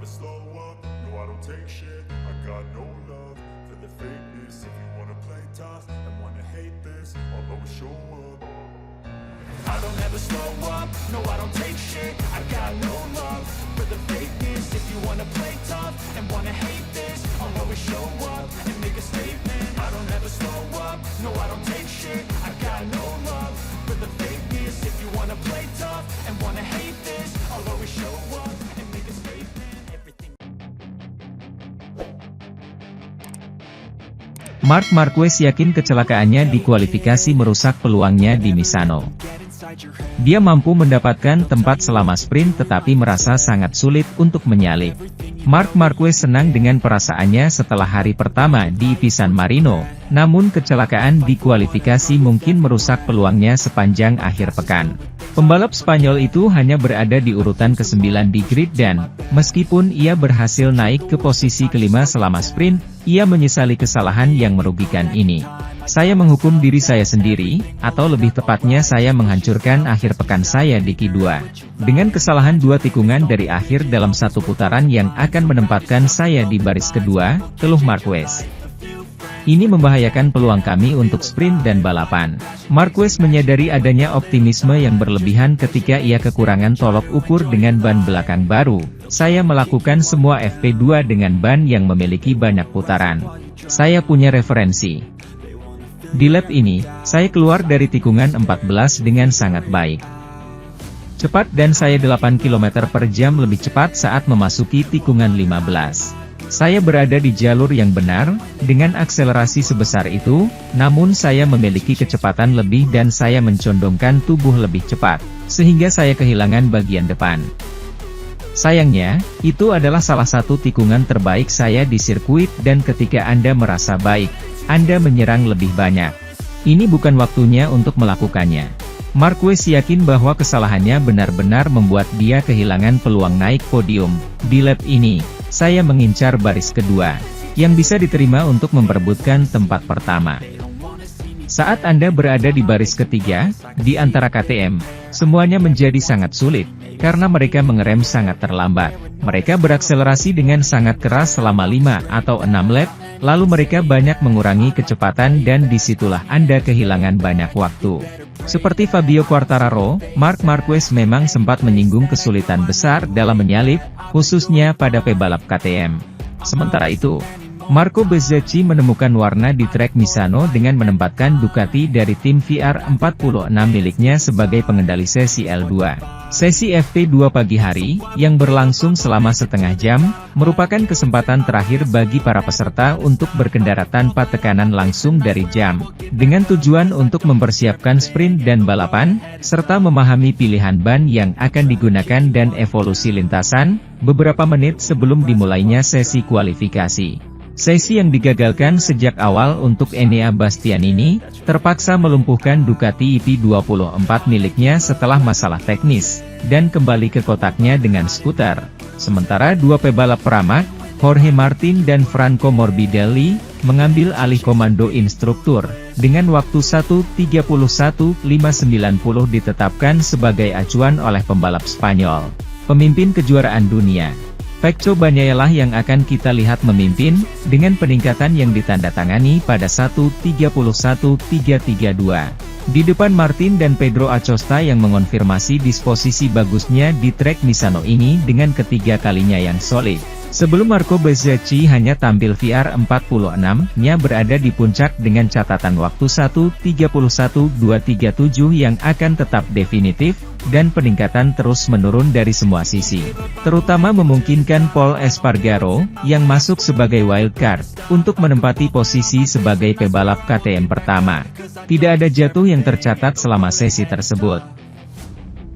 never slow up, no I don't take shit. I got no love for the fakeness. If you wanna play tough and wanna hate this, I'll always show up. I don't ever slow up, no I don't take shit. I got no love for the fakeness. If you wanna play tough and wanna hate this, I'll always show up and make a statement. I don't ever slow up, no I don't take shit. I got no love for the fakeness. If you wanna play tough and wanna hate this, I'll always show up and make a statement. Everything. Marc Marquez yakin kecelakaannya di kualifikasi merusak peluangnya di Misano. Dia mampu mendapatkan tempat selama sprint tetapi merasa sangat sulit untuk menyalip. Marc Marquez senang dengan perasaannya setelah hari pertama di San Marino, namun kecelakaan di kualifikasi mungkin merusak peluangnya sepanjang akhir pekan. Pembalap Spanyol itu hanya berada di urutan ke-9 di grid dan, meskipun ia berhasil naik ke posisi kelima selama sprint, ia menyesali kesalahan yang merugikan ini. Saya menghukum diri saya sendiri, atau lebih tepatnya saya menghancurkan akhir pekan saya di Q2. Dengan kesalahan 2 tikungan dari akhir dalam satu putaran yang akan menempatkan saya di baris kedua, keluh Marquez. Ini membahayakan peluang kami untuk sprint dan balapan. Marquez menyadari adanya optimisme yang berlebihan ketika ia kekurangan tolok ukur dengan ban belakang baru. Saya melakukan semua FP2 dengan ban yang memiliki banyak putaran. Saya punya referensi. Di lap ini, saya keluar dari tikungan 14 dengan sangat baik. Cepat dan saya 8 km per jam lebih cepat saat memasuki tikungan 15. Saya berada di jalur yang benar, dengan akselerasi sebesar itu, namun saya memiliki kecepatan lebih dan saya mencondongkan tubuh lebih cepat, sehingga saya kehilangan bagian depan. Sayangnya, itu adalah salah satu tikungan terbaik saya di sirkuit dan ketika Anda merasa baik, Anda menyerang lebih banyak. Ini bukan waktunya untuk melakukannya. Marquez yakin bahwa kesalahannya benar-benar membuat dia kehilangan peluang naik podium. Di lap ini, saya mengincar baris kedua, yang bisa diterima untuk memperebutkan tempat pertama. Saat Anda berada di baris ketiga, di antara KTM, semuanya menjadi sangat sulit, karena mereka mengerem sangat terlambat. Mereka berakselerasi dengan sangat keras selama 5 atau 6 lap, lalu mereka banyak mengurangi kecepatan dan disitulah Anda kehilangan banyak waktu. Seperti Fabio Quartararo, Marc Marquez memang sempat menyinggung kesulitan besar dalam menyalip, khususnya pada pebalap KTM. Sementara itu, Marco Bezzecchi menemukan warna di trek Misano dengan menempatkan Ducati dari tim VR46 miliknya sebagai pengendali sesi L2. Sesi FP2 pagi hari, yang berlangsung selama setengah jam, merupakan kesempatan terakhir bagi para peserta untuk berkendara tanpa tekanan langsung dari jam, dengan tujuan untuk mempersiapkan sprint dan balapan, serta memahami pilihan ban yang akan digunakan dan evolusi lintasan, beberapa menit sebelum dimulainya sesi kualifikasi. Sesi yang digagalkan sejak awal untuk Enea Bastianini, terpaksa melumpuhkan Ducati EP24 miliknya setelah masalah teknis, dan kembali ke kotaknya dengan skuter. Sementara dua pebalap Pramac, Jorge Martin dan Franco Morbidelli, mengambil alih komando instruktur, dengan waktu 1:31.590 ditetapkan sebagai acuan oleh pembalap Spanyol, pemimpin kejuaraan dunia. Pecco Bagnaia yang akan kita lihat memimpin, dengan peningkatan yang ditandatangani pada 1:31.332. Di depan Martin dan Pedro Acosta yang mengonfirmasi disposisi bagusnya di trek Misano ini dengan ketiga kalinya yang solid. Sebelum Marco Bezzecchi hanya tampil VR46-nya berada di puncak dengan catatan waktu 1:31.237 yang akan tetap definitif, dan peningkatan terus menurun dari semua sisi. Terutama memungkinkan Paul Espargaro, yang masuk sebagai wildcard, untuk menempati posisi sebagai pebalap KTM pertama. Tidak ada jatuh yang tercatat selama sesi tersebut.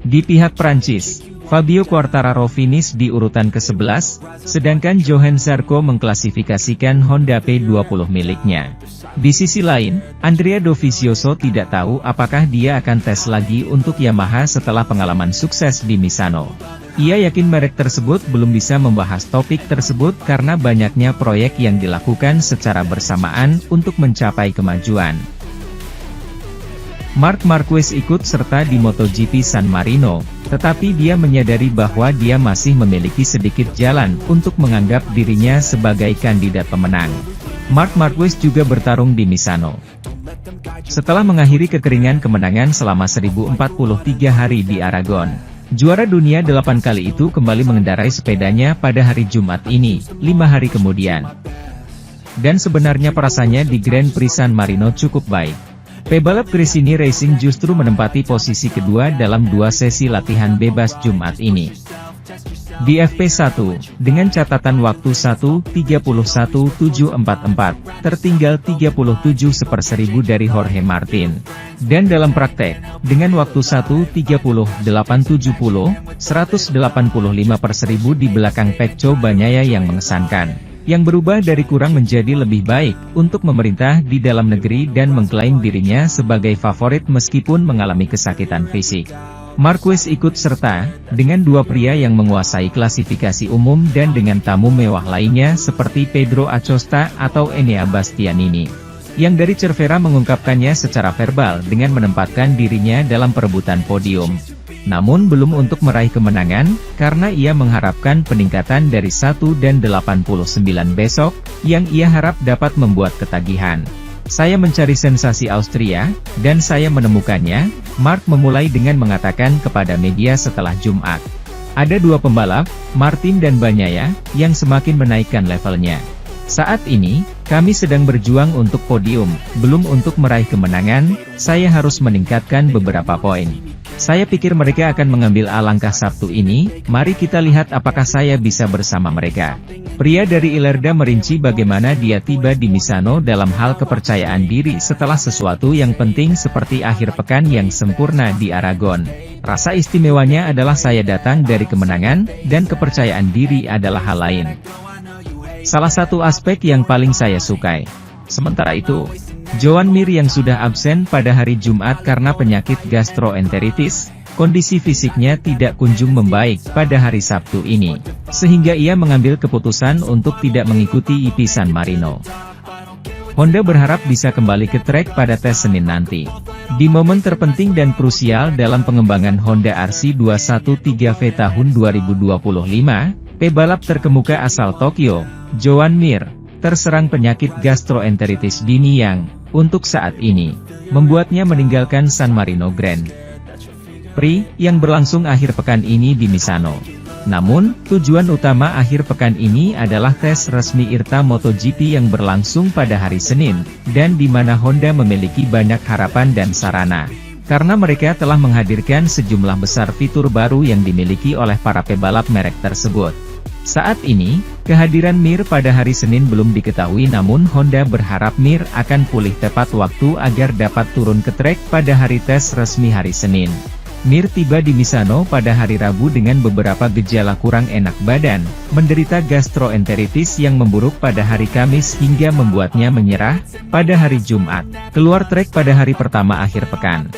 Di pihak Prancis, Fabio Quartararo finish di urutan ke-11, sedangkan Johan Zarco mengklasifikasikan Honda P20 miliknya. Di sisi lain, Andrea Dovizioso tidak tahu apakah dia akan tes lagi untuk Yamaha setelah pengalaman sukses di Misano. Ia yakin merek tersebut belum bisa membahas topik tersebut karena banyaknya proyek yang dilakukan secara bersamaan untuk mencapai kemajuan. Marc Marquez ikut serta di MotoGP San Marino, tetapi dia menyadari bahwa dia masih memiliki sedikit jalan untuk menganggap dirinya sebagai kandidat pemenang. Marc Marquez juga bertarung di Misano. Setelah mengakhiri kekeringan kemenangan selama 1043 hari di Aragon, juara dunia 8 kali itu kembali mengendarai sepedanya pada hari Jumat ini, 5 hari kemudian. Dan sebenarnya perasaannya di Grand Prix San Marino cukup baik. Pebalap Gresini Racing justru menempati posisi kedua dalam 2 sesi latihan bebas Jumat ini. Di FP1, dengan catatan waktu 1:31.744, tertinggal 37/1000 dari Jorge Martin. Dan dalam praktek, dengan waktu 1:30.870, 185/1000 di belakang Pecco Bagnaia yang mengesankan. Yang berubah dari kurang menjadi lebih baik, untuk memerintah di dalam negeri dan mengklaim dirinya sebagai favorit meskipun mengalami kesakitan fisik. Marquez ikut serta, dengan 2 pria yang menguasai klasifikasi umum dan dengan tamu mewah lainnya seperti Pedro Acosta atau Enea Bastianini. Yang dari Cervera mengungkapkannya secara verbal dengan menempatkan dirinya dalam perebutan podium. Namun belum untuk meraih kemenangan, karena ia mengharapkan peningkatan dari 1 dan 89 besok, yang ia harap dapat membuat ketagihan. Saya mencari sensasi Austria, dan saya menemukannya, Marc memulai dengan mengatakan kepada media setelah Jumat. Ada 2 pembalap, Martin dan Bagnaia, yang semakin menaikkan levelnya. Saat ini, kami sedang berjuang untuk podium, belum untuk meraih kemenangan, saya harus meningkatkan beberapa poin. Saya pikir mereka akan mengambil alangkah Sabtu ini, mari kita lihat apakah saya bisa bersama mereka. Pria dari Ilerda merinci bagaimana dia tiba di Misano dalam hal kepercayaan diri setelah sesuatu yang penting seperti akhir pekan yang sempurna di Aragon. Rasa istimewanya adalah saya datang dari kemenangan, dan kepercayaan diri adalah hal lain. Salah satu aspek yang paling saya sukai. Sementara itu, Joan Mir yang sudah absen pada hari Jumat karena penyakit gastroenteritis, kondisi fisiknya tidak kunjung membaik pada hari Sabtu ini, sehingga ia mengambil keputusan untuk tidak mengikuti IP San Marino. Honda berharap bisa kembali ke trek pada tes Senin nanti. Di momen terpenting dan krusial dalam pengembangan Honda RC213V tahun 2025, pebalap terkemuka asal Tokyo, Joan Mir, terserang penyakit gastroenteritis dini yang, untuk saat ini, membuatnya meninggalkan San Marino Grand Prix, yang berlangsung akhir pekan ini di Misano. Namun, tujuan utama akhir pekan ini adalah tes resmi IRTA MotoGP yang berlangsung pada hari Senin, dan di mana Honda memiliki banyak harapan dan sarana. Karena mereka telah menghadirkan sejumlah besar fitur baru yang dimiliki oleh para pebalap merek tersebut. Saat ini, kehadiran Mir pada hari Senin belum diketahui, namun Honda berharap Mir akan pulih tepat waktu agar dapat turun ke trek pada hari tes resmi hari Senin. Mir tiba di Misano pada hari Rabu dengan beberapa gejala kurang enak badan, menderita gastroenteritis yang memburuk pada hari Kamis hingga membuatnya menyerah pada hari Jumat, keluar trek pada hari pertama akhir pekan.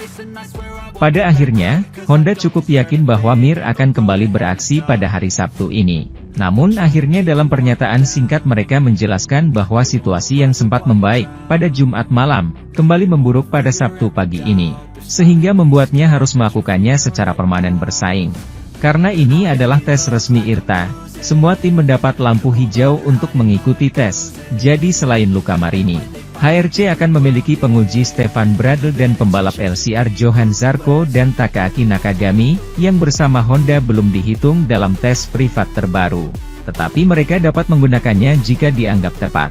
Pada akhirnya, Honda cukup yakin bahwa Mir akan kembali beraksi pada hari Sabtu ini. Namun akhirnya dalam pernyataan singkat mereka menjelaskan bahwa situasi yang sempat membaik pada Jumat malam, kembali memburuk pada Sabtu pagi ini, sehingga membuatnya harus melakukannya secara permanen bersaing. Karena ini adalah tes resmi IRTA, semua tim mendapat lampu hijau untuk mengikuti tes, jadi selain Luca Marini, HRC akan memiliki penguji Stefan Bradl dan pembalap LCR Johan Zarco dan Takaaki Nakagami, yang bersama Honda belum dihitung dalam tes privat terbaru. Tetapi mereka dapat menggunakannya jika dianggap tepat.